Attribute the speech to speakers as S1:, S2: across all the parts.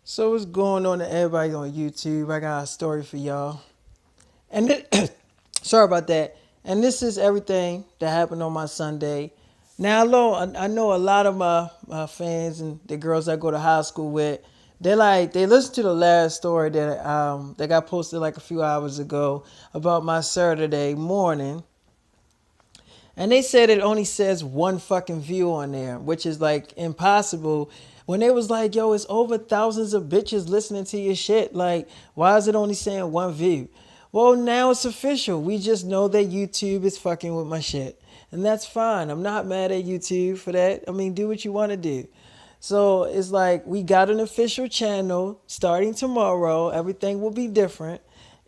S1: So what's going on to everybody on YouTube? I got a story for y'all. And sorry about that. And this is everything that happened on my Sunday. Now, I know a lot of my fans and the girls I go to high school with. They listen to the last story that got posted like a few hours ago about my Saturday morning, and they said it only says one fucking view on there, which is like impossible. When they was like, yo, it's over thousands of bitches listening to your shit. Like, why is it only saying one view? Well, now it's official. We just know that YouTube is fucking with my shit. And that's fine. I'm not mad at YouTube for that. I mean, do what you want to do. So it's like we got an official channel starting tomorrow. Everything will be different.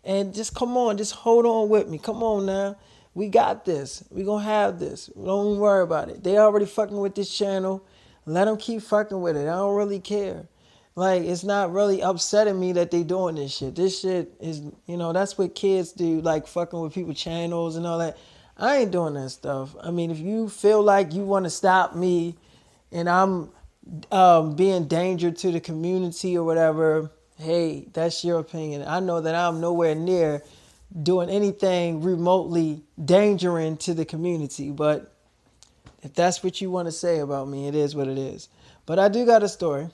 S1: And just come on, just hold on with me. Come on now. We got this. We gonna have this. Don't even worry about it. They already fucking with this channel. Let them keep fucking with it. I don't really care. Like, it's not really upsetting me that they doing this shit. This shit is, that's what kids do, like fucking with people's channels and all that. I ain't doing that stuff. I mean, if you feel like you want to stop me and I'm being danger to the community or whatever, hey, that's your opinion. I know that I'm nowhere near doing anything remotely endangering to the community, but if that's what you want to say about me, it is what it is. But I do got a story,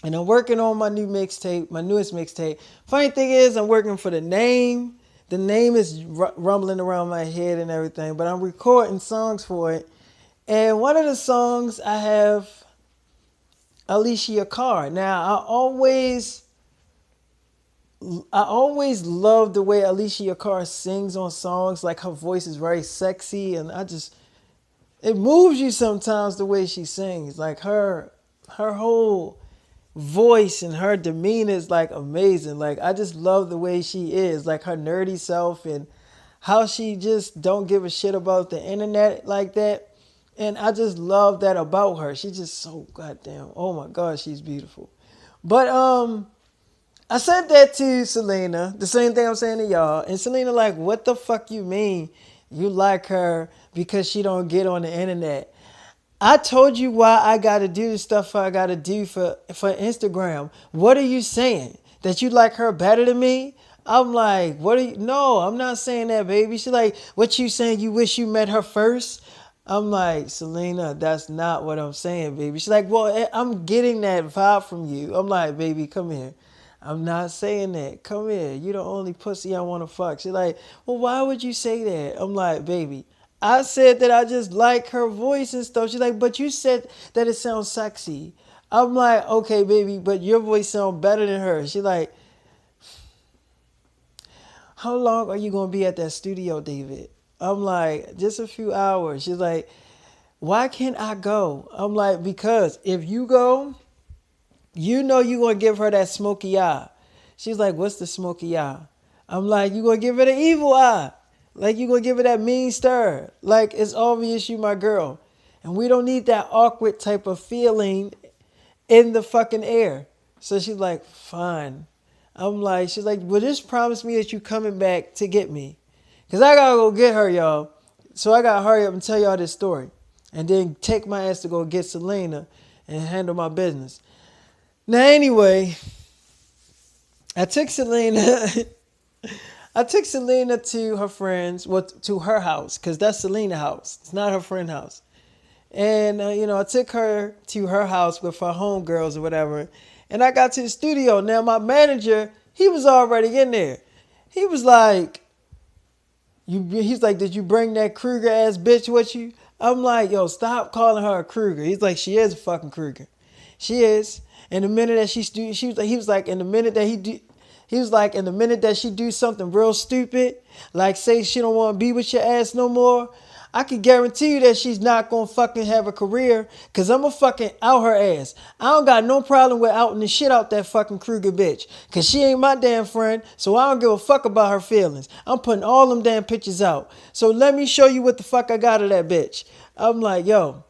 S1: and I'm working on my new mixtape, my newest mixtape. Funny thing is, I'm working for the name. The name is rumbling around my head and everything, but I'm recording songs for it. And one of the songs I have Alicia Carr. Now, I always love the way Alicia Carr sings on songs. Like, her voice is very sexy, and it moves you sometimes the way she sings. Like, her whole voice and her demeanor is like amazing. Like, I just love the way she is, like her nerdy self, and how she just don't give a shit about the internet like that. And I just love that about her. She's just so goddamn, oh my god, she's beautiful. But I said that to Selena, the same thing I'm saying to y'all, and Selena like, what the fuck you mean you like her because she don't get on the internet? I told you why I gotta do the stuff I gotta do for Instagram. What are you saying? That you like her better than me? I'm like, what are you? No, I'm not saying that, baby. She's like, what you saying? You wish you met her first? I'm like, Selena, that's not what I'm saying, baby. She's like, well, I'm getting that vibe from you. I'm like, baby, come here. I'm not saying that. Come here. You the only pussy I want to fuck. She's like, well, why would you say that? I'm like, baby, I said that I just like her voice and stuff. She's like, but you said that it sounds sexy. I'm like, okay, baby, but your voice sounds better than hers. She's like, how long are you going to be at that studio, David? I'm like, just a few hours. She's like, why can't I go? I'm like, because if you go, you know you're going to give her that smoky eye. She's like, what's the smoky eye? I'm like, you're going to give her the evil eye. Like, you're going to give her that mean stare. Like, it's obvious you my girl. And we don't need that awkward type of feeling in the fucking air. So she's like, fine. She's like, well, just promise me that you coming back to get me. Because I got to go get her, y'all. So I got to hurry up and tell y'all this story. And then take my ass to go get Selena and handle my business. Now, anyway, I took Selena. I took Selena to her friends, well, to her house, because that's Selena's house. It's not her friend's house. And, I took her to her house with her homegirls or whatever. And I got to the studio. Now, my manager, he was already in there. He was like, he's like, did you bring that Kruger ass bitch with you? I'm like, yo, stop calling her a Kruger. He's like, she is a fucking Kruger. She is. And the minute that he was like, in the minute that he was like, in the minute that she do something real stupid, like say she don't want to be with your ass no more, I can guarantee you that she's not going to fucking have a career, because I'm going to fucking out her ass. I don't got no problem with outing the shit out that fucking Kruger bitch, because she ain't my damn friend, so I don't give a fuck about her feelings. I'm putting all them damn pictures out. So let me show you what the fuck I got of that bitch. I'm like, yo,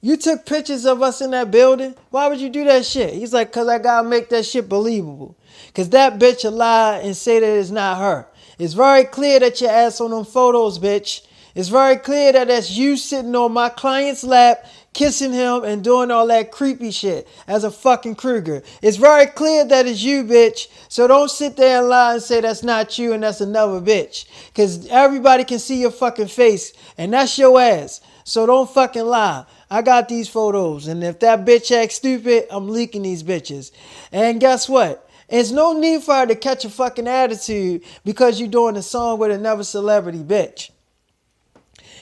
S1: you took pictures of us in that building? Why would you do that shit? He's like, because I got to make that shit believable. Because that bitch will lie and say that it's not her. It's very clear that your ass on them photos, bitch. It's very clear that that's you sitting on my client's lap, kissing him and doing all that creepy shit as a fucking Kruger. It's very clear that it's you, bitch. So don't sit there and lie and say that's not you and that's another bitch. Because everybody can see your fucking face and that's your ass. So don't fucking lie. I got these photos, and if that bitch acts stupid, I'm leaking these bitches. And guess what? There's no need for her to catch a fucking attitude because you're doing a song with another celebrity bitch.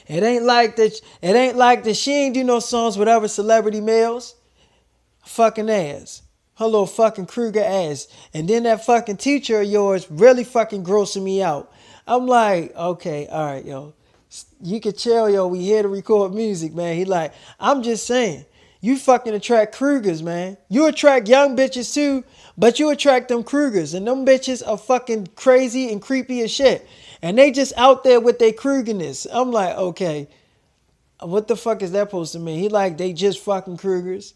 S1: It ain't like that. It ain't like that. She ain't do no songs with other celebrity males. Fucking ass. Her little fucking Kruger ass. And then that fucking teacher of yours really fucking grossing me out. I'm like, okay, all right, yo. You can chill, yo. We here to record music, man. He like, I'm just saying. You fucking attract Krugers, man. You attract young bitches too, but you attract them Krugers. And them bitches are fucking crazy and creepy as shit. And they just out there with their Krugerness. I'm like, okay, what the fuck is that supposed to mean? He like, they just fucking Krugers.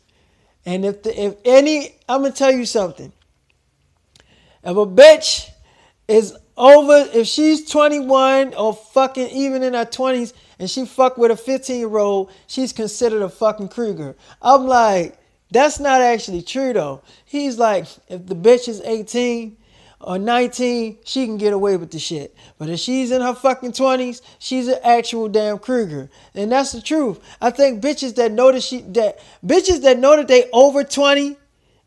S1: And if any, I'm gonna tell you something. If a bitch is over, if she's 21 or fucking even in her 20s and she fuck with a 15-year-old, she's considered a fucking Kruger. I'm like, that's not actually true though. He's like, if the bitch is 18 or 19, she can get away with the shit. But if she's in her fucking 20s, she's an actual damn Kruger. And that's the truth. I think bitches that know that they over 20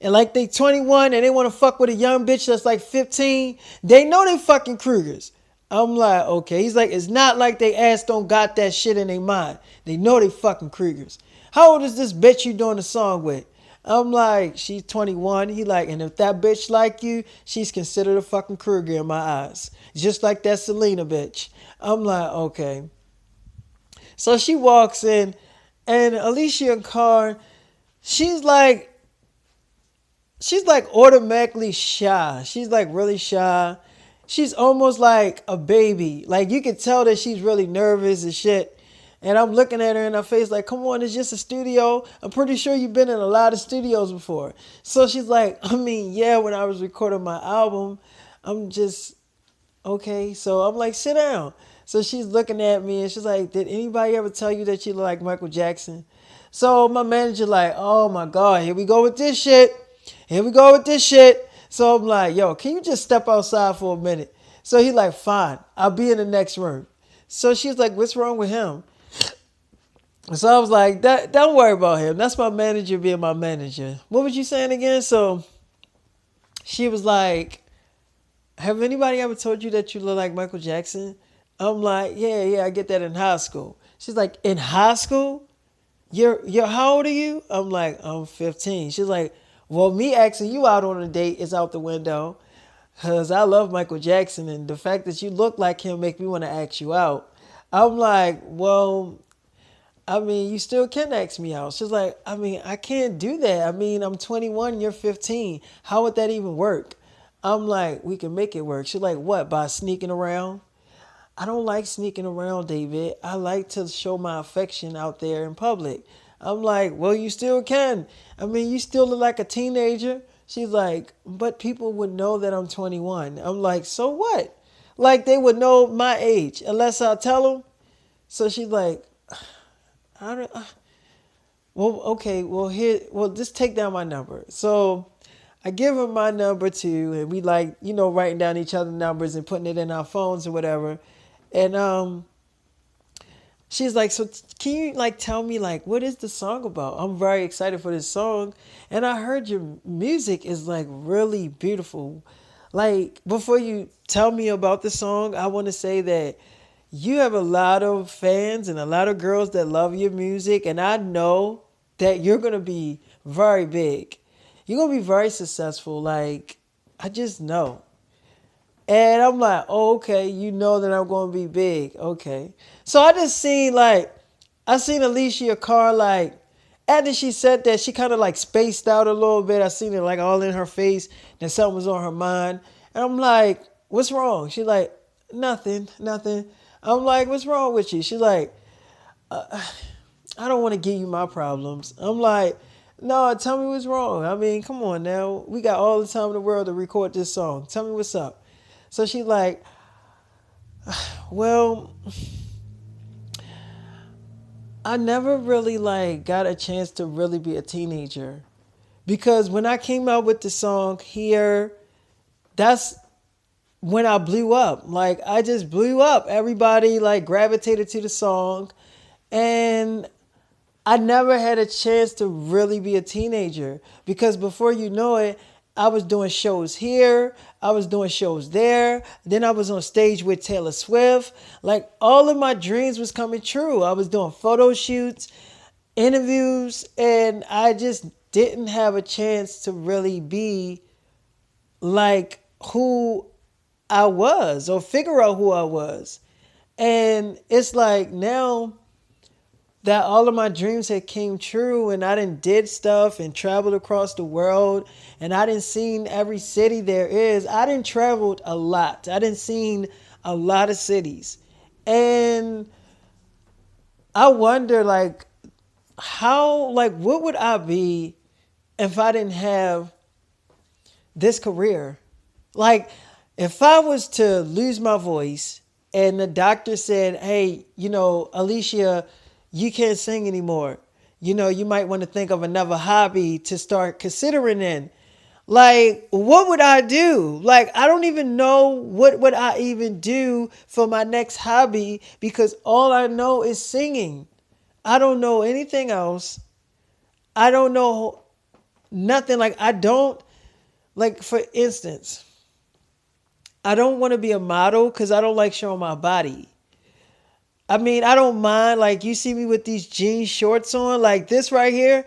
S1: and like they 21 and they want to fuck with a young bitch that's like 15, they know they fucking Krugers. I'm like, okay. He's like, it's not like they ass don't got that shit in their mind. They know they fucking Krugers. How old is this bitch you doing a song with? I'm like, she's 21. He like, and if that bitch like you, she's considered a fucking Kruger in my eyes. Just like that Selena bitch. I'm like, okay. So she walks in and Alicia Carr, she's like automatically shy. She's like really shy. She's almost like a baby. Like you can tell that she's really nervous and shit. And I'm looking at her in her face like, come on, it's just a studio. I'm pretty sure you've been in a lot of studios before. So she's like, I mean, yeah, when I was recording my album, I'm just, okay. So I'm like, sit down. So she's looking at me and she's like, did anybody ever tell you that you look like Michael Jackson? So my manager like, oh my God, here we go with this shit. Here we go with this shit. So I'm like, yo, can you just step outside for a minute? So he like, fine, I'll be in the next room. So she's like, what's wrong with him? So I was like, don't worry about him. That's my manager being my manager. What was you saying again? So she was like, have anybody ever told you that you look like Michael Jackson? I'm like, yeah, I get that in high school. She's like, in high school? You're how old are you? I'm like, I'm 15. She's like, well, me asking you out on a date is out the window because I love Michael Jackson and the fact that you look like him make me want to ask you out. I'm like, well, I mean, you still can ask me out. She's like, I mean, I can't do that. I mean, I'm 21, you're 15. How would that even work? I'm like, we can make it work. She's like, what, by sneaking around? I don't like sneaking around, David. I like to show my affection out there in public. I'm like, well, you still can. I mean, you still look like a teenager. She's like, but people would know that I'm 21. I'm like, so what? Like they would know my age unless I tell them. So she's like, I don't. Well, okay. Well, just take down my number. So I give her my number too, and we like, writing down each other's numbers and putting it in our phones or whatever. And she's like, so can you like tell me like what is the song about? I'm very excited for this song, and I heard your music is like really beautiful. Like before you tell me about the song, I want to say that you have a lot of fans and a lot of girls that love your music, and I know that you're gonna be very big. You're gonna be very successful. Like I just know. And I'm like, oh, okay, you know that I'm going to be big. Okay. So I seen Alicia Carr, like, after she said that, she kind of like spaced out a little bit. I seen it like all in her face that something was on her mind. And I'm like, what's wrong? She's like, nothing. I'm like, what's wrong with you? She's like, I don't want to give you my problems. I'm like, no, tell me what's wrong. I mean, come on now. We got all the time in the world to record this song. Tell me what's up. So she's like, well, I never really like got a chance to really be a teenager because when I came out with the song here, that's when I blew up. Like I just blew up. Everybody like gravitated to the song, and I never had a chance to really be a teenager because before you know it, I was doing shows here, I was doing shows there, then I was on stage with Taylor Swift. Like all of my dreams was coming true. I was doing photo shoots, interviews, and I just didn't have a chance to really be like who I was or figure out who I was. And it's like now that all of my dreams had came true and I done did stuff and traveled across the world and I done seen every city there is. I done traveled a lot. I done seen a lot of cities. And I wonder like how like what would I be if I didn't have this career? Like if I was to lose my voice and the doctor said, "Hey, Alicia, you can't sing anymore. You might want to think of another hobby to start considering in." Like, what would I do? Like, I don't even know what would I even do for my next hobby because all I know is singing. I don't know anything else. I don't know nothing. Like, I don't, like, for instance, I don't want to be a model because I don't like showing my body. I mean, I don't mind. Like, you see me with these jean shorts on, like this right here.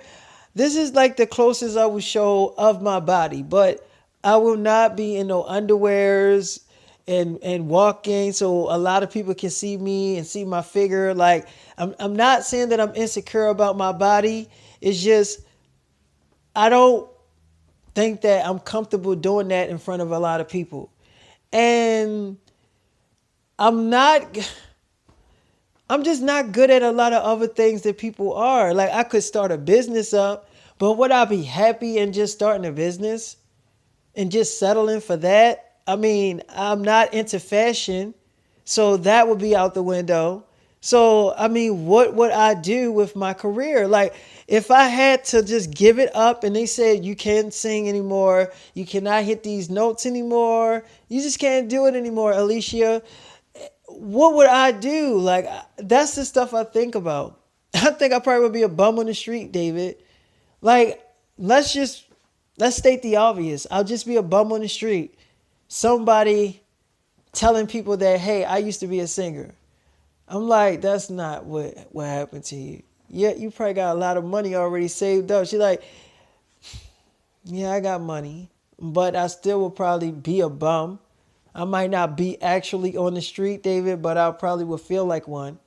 S1: This is like the closest I will show of my body, but I will not be in no underwears and walking so a lot of people can see me and see my figure. Like, I'm not saying that I'm insecure about my body. It's just, I don't think that I'm comfortable doing that in front of a lot of people. And I'm not. I'm just not good at a lot of other things that people are. Like I could start a business up, but would I be happy in just starting a business and just settling for that? I mean, I'm not into fashion, so that would be out the window. So, I mean, what would I do with my career? Like, if I had to just give it up and they said, you can't sing anymore, you cannot hit these notes anymore, you just can't do it anymore, Alicia, what would I do? Like, that's the stuff I think about. I think I probably would be a bum on the street, David. Like, let's just, let's state the obvious. I'll just be a bum on the street. Somebody telling people that, hey, I used to be a singer. I'm like, that's not what happened to you. Yeah, you probably got a lot of money already saved up. She's like, yeah, I got money, but I still will probably be a bum. I might not be actually on the street, David, but I probably would feel like one.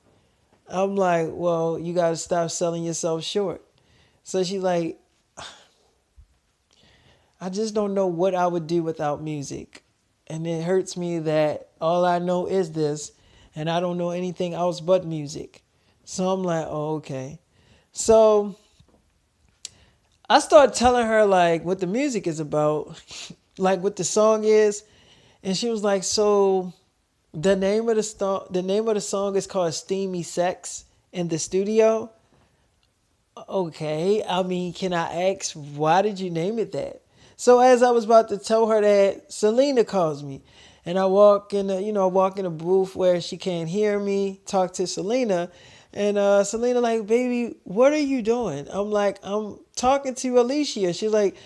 S1: I'm like, well, you got to stop selling yourself short. So she's like, I just don't know what I would do without music. And it hurts me that all I know is this, and I don't know anything else but music. So I'm like, oh, okay. So I started telling her like what the music is about, like what the song is. And she was like, so the name of the song is called Steamy Sex in the Studio. Okay. I mean, can I ask why did you name it that? So as I was about to tell her that, Selena calls me. And I walk in a booth where she can't hear me, talk to Selena. And Selena like, baby, what are you doing? I'm like, I'm talking to Alicia. She's like,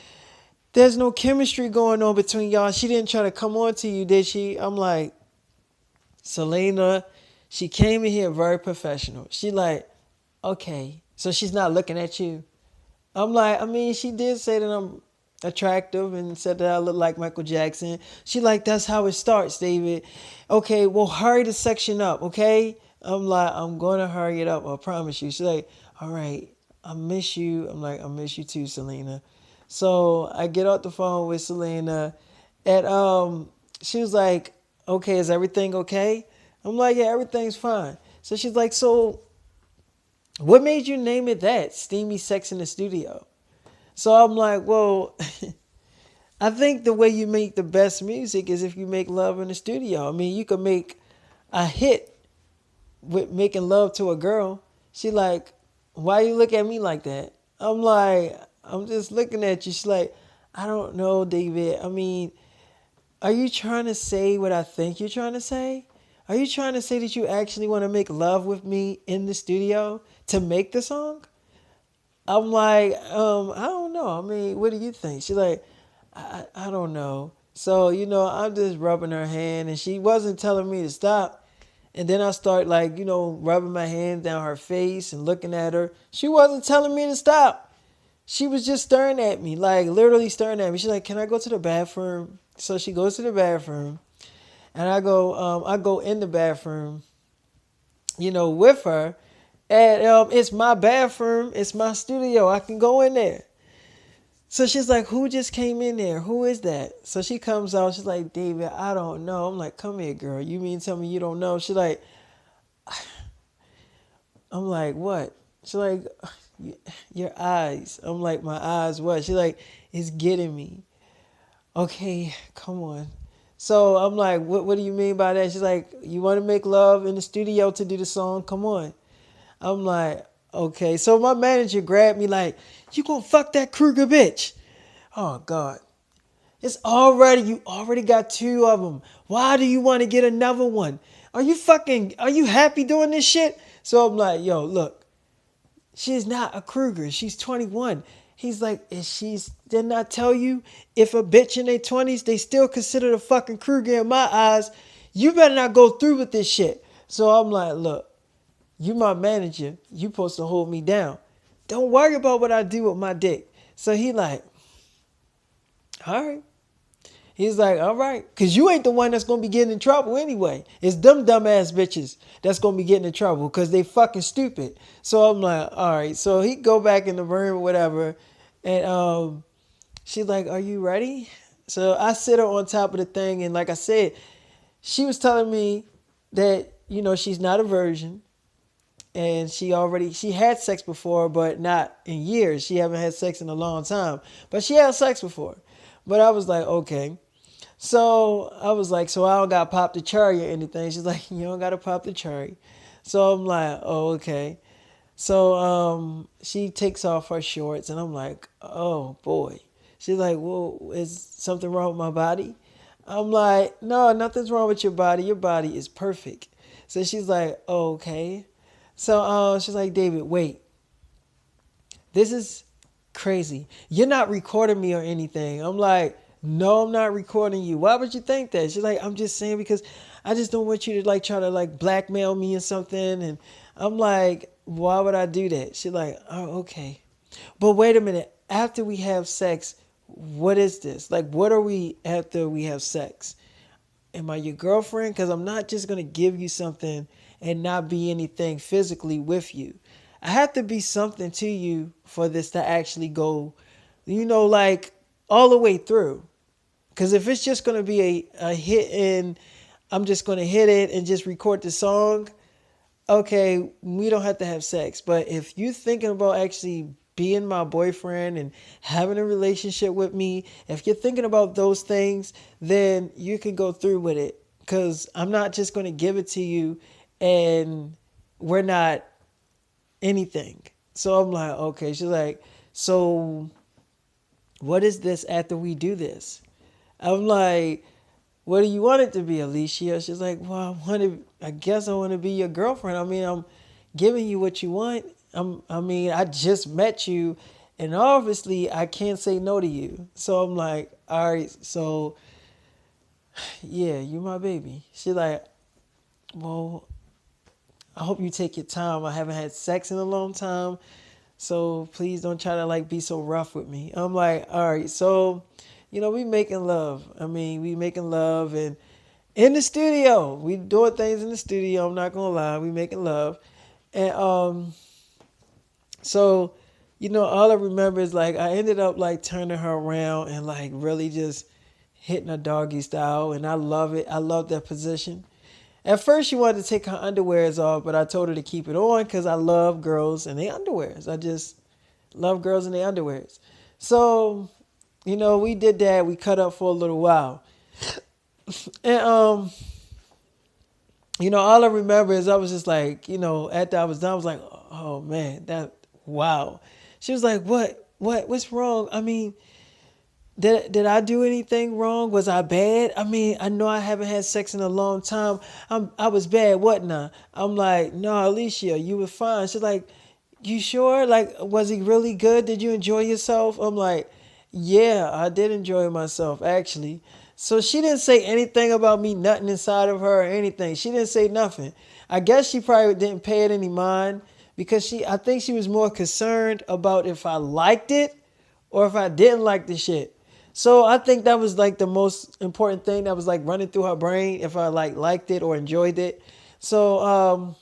S1: there's no chemistry going on between y'all. She didn't try to come on to you, did she? I'm like, Selena, she came in here very professional. She like, okay, so she's not looking at you. I'm like, I mean, she did say that I'm attractive and said that I look like Michael Jackson. She like, that's how it starts, David. Okay, well, hurry the section up, okay? I'm like, I'm going to hurry it up, I promise you. She's like, all right, I miss you. I'm like, I miss you too, Selena. So I get off the phone with Selena and she was like, okay, is everything okay? I'm like, yeah, everything's fine. So she's like, so what made you name it that? Steamy Sex in the Studio. So I'm like, well, I think the way you make the best music is if you make love in the studio. I mean, you could make a hit with making love to a girl. She like, why you look at me like that? I'm like, I'm just looking at you. She's like, I don't know, David. I mean, are you trying to say what I think you're trying to say? Are you trying to say that you actually want to make love with me in the studio to make the song? I'm like, I don't know. I mean, what do you think? She's like, I don't know. So, I'm just rubbing her hand and she wasn't telling me to stop. And then I start like, rubbing my hand down her face and looking at her. She wasn't telling me to stop. She was just staring at me, like literally staring at me. She's like, "Can I go to the bathroom?" So she goes to the bathroom, and I go in the bathroom, with her. And it's my bathroom, it's my studio. I can go in there. So she's like, "Who just came in there? Who is that?" So she comes out. She's like, "David, I don't know." I'm like, "Come here, girl. You mean tell me you don't know?" She's like, I'm like, "What?" She's like, "Your eyes." I'm like, "My eyes, what?" She's like, "It's getting me." Okay, come on. So I'm like, what do you mean by that? She's like, "You want to make love in the studio to do the song? Come on." I'm like, okay. So my manager grabbed me like, "You gonna fuck that Kruger bitch?" Oh God. You already got two of them. Why do you want to get another one? Are you happy doing this shit? So I'm like, yo, look, she's not a Kruger. She's 21. He's like, did not tell you if a bitch in their 20s, they still consider the fucking Kruger in my eyes. You better not go through with this shit. So I'm like, look, you my manager. You supposed to hold me down. Don't worry about what I do with my dick. So he like, all right. He's like, all right, because you ain't the one that's going to be getting in trouble anyway. It's them dumbass bitches that's going to be getting in trouble because they fucking stupid. So I'm like, all right. So he go back in the room or whatever. And she's like, are you ready? So I sit her on top of the thing. And like I said, she was telling me that, she's not a virgin. And she had sex before, but not in years. She haven't had sex in a long time. But she had sex before. But I was like, okay. So I was like, so I don't got to pop the cherry or anything. She's like, you don't got to pop the cherry. So I'm like, oh, okay. So she takes off her shorts and I'm like, oh boy. She's like, well, is something wrong with my body? I'm like, no, nothing's wrong with your body. Your body is perfect. So she's like, oh, okay. So she's like, David, wait. This is crazy. You're not recording me or anything. I'm like, no, I'm not recording you. Why would you think that? She's like, I'm just saying because I just don't want you to like try to like blackmail me or something. And I'm like, why would I do that? She's like, oh, okay. But wait a minute. After we have sex, what is this? Like, what are we after we have sex? Am I your girlfriend? Because I'm not just going to give you something and not be anything physically with you. I have to be something to you for this to actually go, like all the way through. Because if it's just going to be a hit and I'm just going to hit it and just record the song, okay, we don't have to have sex. But if you're thinking about actually being my boyfriend and having a relationship with me, if you're thinking about those things, then you can go through with it. Because I'm not just going to give it to you and we're not anything. So I'm like, okay. She's like, so what is this after we do this? I'm like, what do you want it to be, Alicia? She's like, well, I guess I want to be your girlfriend. I mean, I'm giving you what you want. I just met you and obviously I can't say no to you. So I'm like, all right, so yeah, you my baby. She's like, well, I hope you take your time. I haven't had sex in a long time. So please don't try to like be so rough with me. I'm like, all right, so we making love. We making love and in the studio. We doing things in the studio. I'm not gonna lie, we making love. And so, all I remember is like I ended up like turning her around and like really just hitting a doggy style and I love it. I love that position. At first, she wanted to take her underwears off, but I told her to keep it on because I love girls and their underwears. I just love girls in their underwears. So, we did that. We cut up for a little while. And, all I remember is I was just like, after I was done, I was like, oh man, that wow. She was like, what's wrong? I mean, did I do anything wrong? Was I bad? I mean, I know I haven't had sex in a long time. I was bad, what now? I'm like, no, Alicia, you were fine. She's like, you sure? Like, was he really good? Did you enjoy yourself? I'm like, yeah, I did enjoy myself, actually. So she didn't say anything about me nutting inside of her or anything. She didn't say nothing. I guess she probably didn't pay it any mind because I think she was more concerned about if I liked it or if I didn't like the shit. So I think that was like the most important thing that was like running through her brain if I like liked it or enjoyed it. So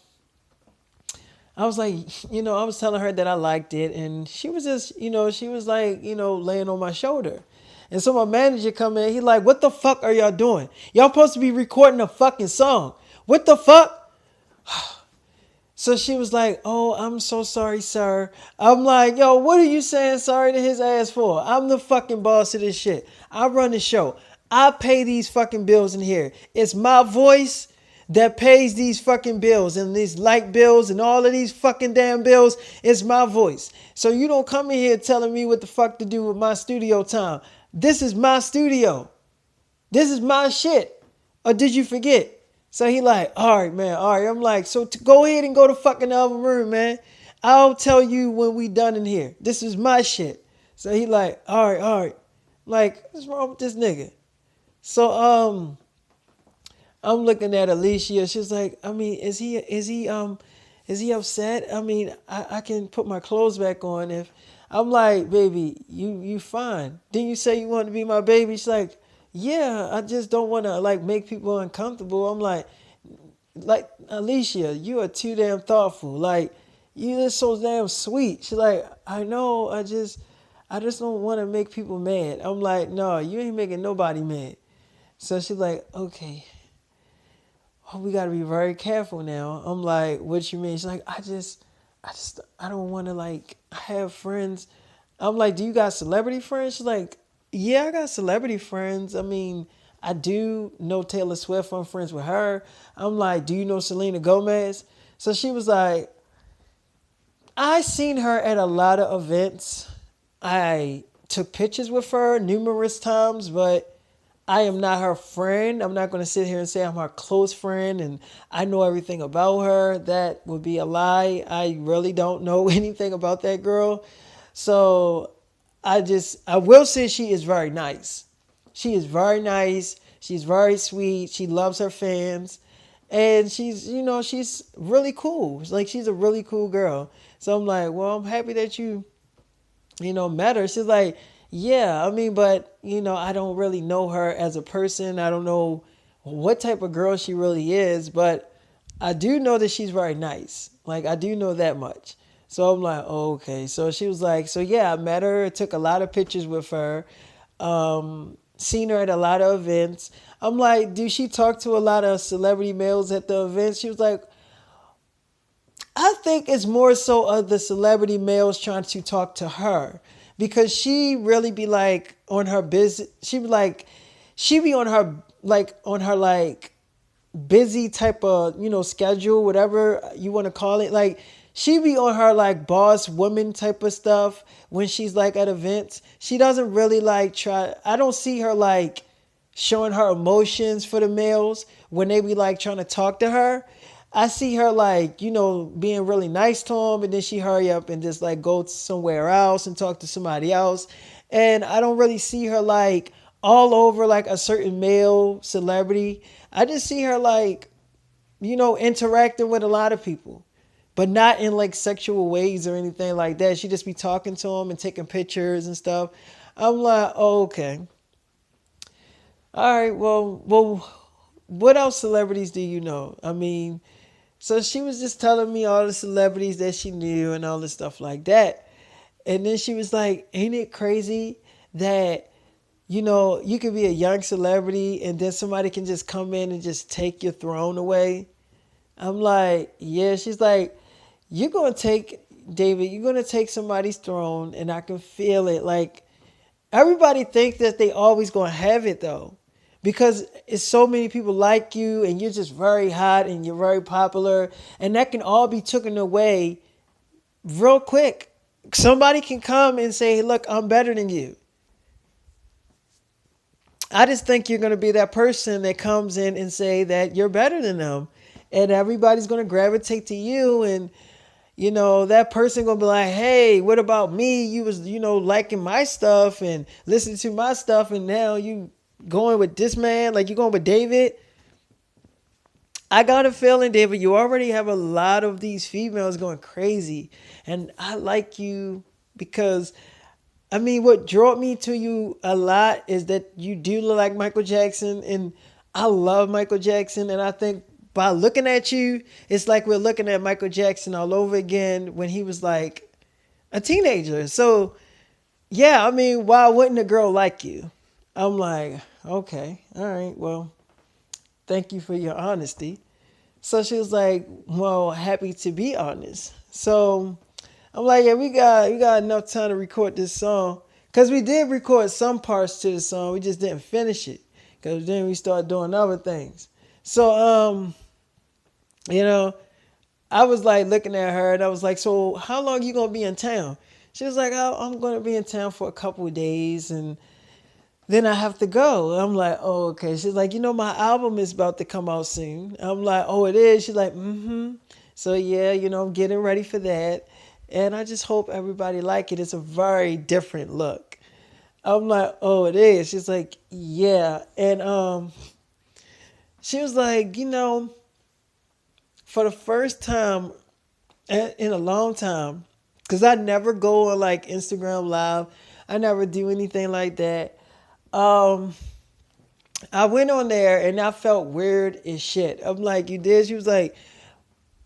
S1: I was like, I was telling her that I liked it, and she was just, she was like, laying on my shoulder. And so my manager come in, he like, what the fuck are y'all doing? Y'all supposed to be recording a fucking song. What the fuck? So she was like, oh, I'm so sorry, sir. I'm like, yo, what are you saying sorry to his ass for? I'm the fucking boss of this shit. I run the show. I pay these fucking bills in here. It's my voice that pays these fucking bills and these light bills and all of these fucking damn bills. It's my voice. So you don't come in here telling me what the fuck to do with my studio time. This is my studio. This is my shit. Or did you forget? So he like, all right, man, all right. I'm like, so go ahead and go to fucking other room, man. I'll tell you when we done in here. This is my shit. So he like, all right, all right. I'm like, what's wrong with this nigga? So I'm looking at Alicia. She's like, I mean, is he upset? I mean, I can put my clothes back on if I'm like, baby, you fine. Didn't you say you wanted to be my baby? She's like, yeah, I just don't want to like make people uncomfortable. I'm like Alicia, you are too damn thoughtful. Like you just so damn sweet. She's like, I know, I just don't want to make people mad. I'm like, no, you ain't making nobody mad. So she's like, okay. Oh, we gotta be very careful now. I'm like, what you mean? She's like, I don't want to like have friends. I'm like, do you got celebrity friends? She's like, yeah, I got celebrity friends. I mean, I do know Taylor Swift. I'm friends with her. I'm like, do you know Selena Gomez? So she was like, I seen her at a lot of events. I took pictures with her numerous times, but I am not her friend. I'm not going to sit here and say I'm her close friend and I know everything about her. That would be a lie. I really don't know anything about that girl. So I will say she is very nice. She is very nice. She's very sweet. She loves her fans. And she's really cool. Like, she's a really cool girl. So I'm like, well, I'm happy that you met her. She's like, yeah, I mean, but, I don't really know her as a person. I don't know what type of girl she really is, but I do know that she's very nice. Like, I do know that much. So I'm like, oh, okay. So she was like, so yeah, I met her, took a lot of pictures with her, seen her at a lot of events. I'm like, do she talk to a lot of celebrity males at the events? She was like, I think it's more so of the celebrity males trying to talk to her because she really be like on her business. She be on her like busy type of, schedule, whatever you want to call it. Like she be on her like boss woman type of stuff when she's like at events. She doesn't really like I don't see her like showing her emotions for the males when they be like trying to talk to her. I see her like, being really nice to them, and then she hurry up and just like go somewhere else and talk to somebody else. And I don't really see her like all over like a certain male celebrity. I just see her like, interacting with a lot of people, but not in like sexual ways or anything like that. She just be talking to them and taking pictures and stuff. I'm like, oh, okay. All right, well, what else celebrities do you know? I mean, so she was just telling me all the celebrities that she knew and all the stuff like that. And then she was like, ain't it crazy that, you could be a young celebrity and then somebody can just come in and just take your throne away? I'm like, yeah. She's like, you're going to take somebody's throne and I can feel it. Like, everybody thinks that they always going to have it though. Because it's so many people like you and you're just very hot and you're very popular. And that can all be taken away real quick. Somebody can come and say, look, I'm better than you. I just think you're going to be that person that comes in and say that you're better than them. And everybody's going to gravitate to you. And, that person going to be like, hey, what about me? You was, liking my stuff and listening to my stuff. And now you going with this man, like you going with David. I got a feeling, David, you already have a lot of these females going crazy. And I like you because, I mean, what drew me to you a lot is that you do look like Michael Jackson. And I love Michael Jackson. And I think by looking at you, it's like we're looking at Michael Jackson all over again when he was like a teenager. So, yeah, I mean, why wouldn't a girl like you? I'm like, okay, all right, well, thank you for your honesty. So she was like, well, happy to be honest. So I'm like, yeah, we got enough time to record this song. Cause we did record some parts to the song. We just didn't finish it. Cause then we started doing other things. So you know, I was like looking at her and I was like, so how long you gonna be in town? She was like, oh, I'm gonna be in town for a couple of days and then I have to go. I'm like, oh, okay. She's like, my album is about to come out soon. I'm like, oh, it is? She's like, mm-hmm. So yeah, I'm getting ready for that. And I just hope everybody like it. It's a very different look. I'm like, oh, it is. She's like, yeah. And she was like, for the first time in a long time, because I never go on like Instagram Live. I never do anything like that. Um, I went on there and I felt weird as shit. I'm like, you did? She was like,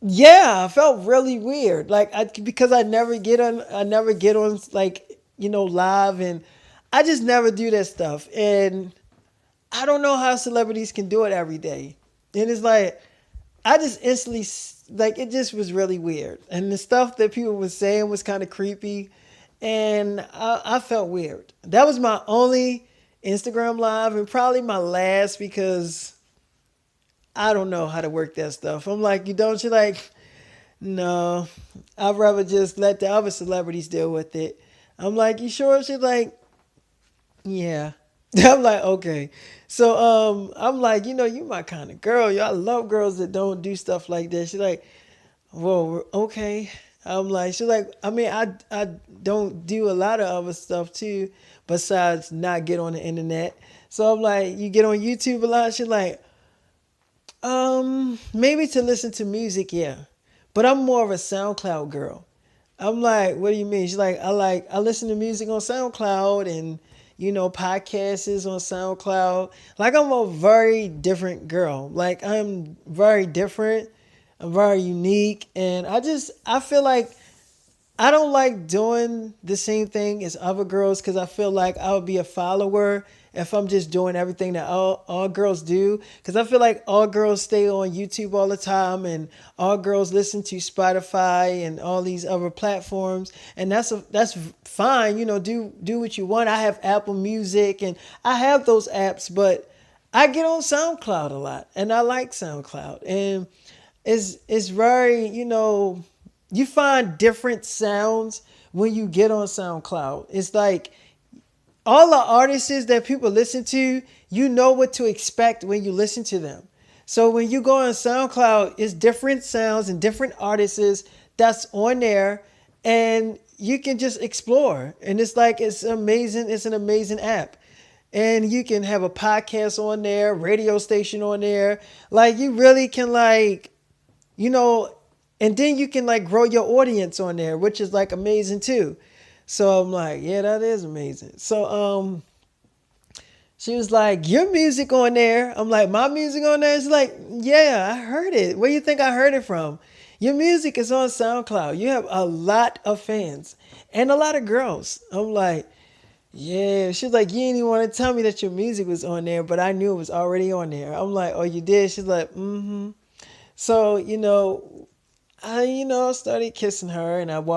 S1: yeah, I felt really weird. Like because I never get on like, live and I just never do that stuff. And I don't know how celebrities can do it every day. And it's like, I just instantly, like, it just was really weird. And the stuff that people were saying was kind of creepy. And I felt weird. That was my only Instagram live and probably my last because I don't know how to work that stuff. I'm like, you don't? You're like, no, I'd rather just let the other celebrities deal with it. I'm like, you sure? She's like, yeah. I'm like, okay. So I'm like, you my kind of girl. I love girls that don't do stuff like that. She's like, well, okay. I'm like, she's like, I mean, I don't do a lot of other stuff too, besides not get on the internet. So I'm like, you get on YouTube a lot? She's like, maybe to listen to music, yeah. But I'm more of a SoundCloud girl. I'm like, what do you mean? She's like, I listen to music on SoundCloud and, podcasts on SoundCloud. Like I'm a very different girl. Like I'm very different. I'm very unique. And I feel like I don't like doing the same thing as other girls because I feel like I would be a follower if I'm just doing everything that all girls do. Because I feel like all girls stay on YouTube all the time and all girls listen to Spotify and all these other platforms. And that's fine. Do what you want. I have Apple Music and I have those apps, but I get on SoundCloud a lot and I like SoundCloud. And it's very, you find different sounds when you get on SoundCloud. It's like all the artists that people listen to, you know what to expect when you listen to them. So when you go on SoundCloud, it's different sounds and different artists that's on there and you can just explore. And it's like, it's amazing. It's an amazing app. And you can have a podcast on there, radio station on there. Like you really can you know, and then you can like grow your audience on there, which is like amazing too. So I'm like, yeah, that is amazing. So she was like, your music on there. I'm like, my music on there? She's like, yeah, I heard it. Where you think I heard it from? Your music is on SoundCloud. You have a lot of fans and a lot of girls. I'm like, yeah. She's like, you didn't even want to tell me that your music was on there, but I knew it was already on there. I'm like, oh, you did? She's like, mm-hmm. So, I started kissing her and I walked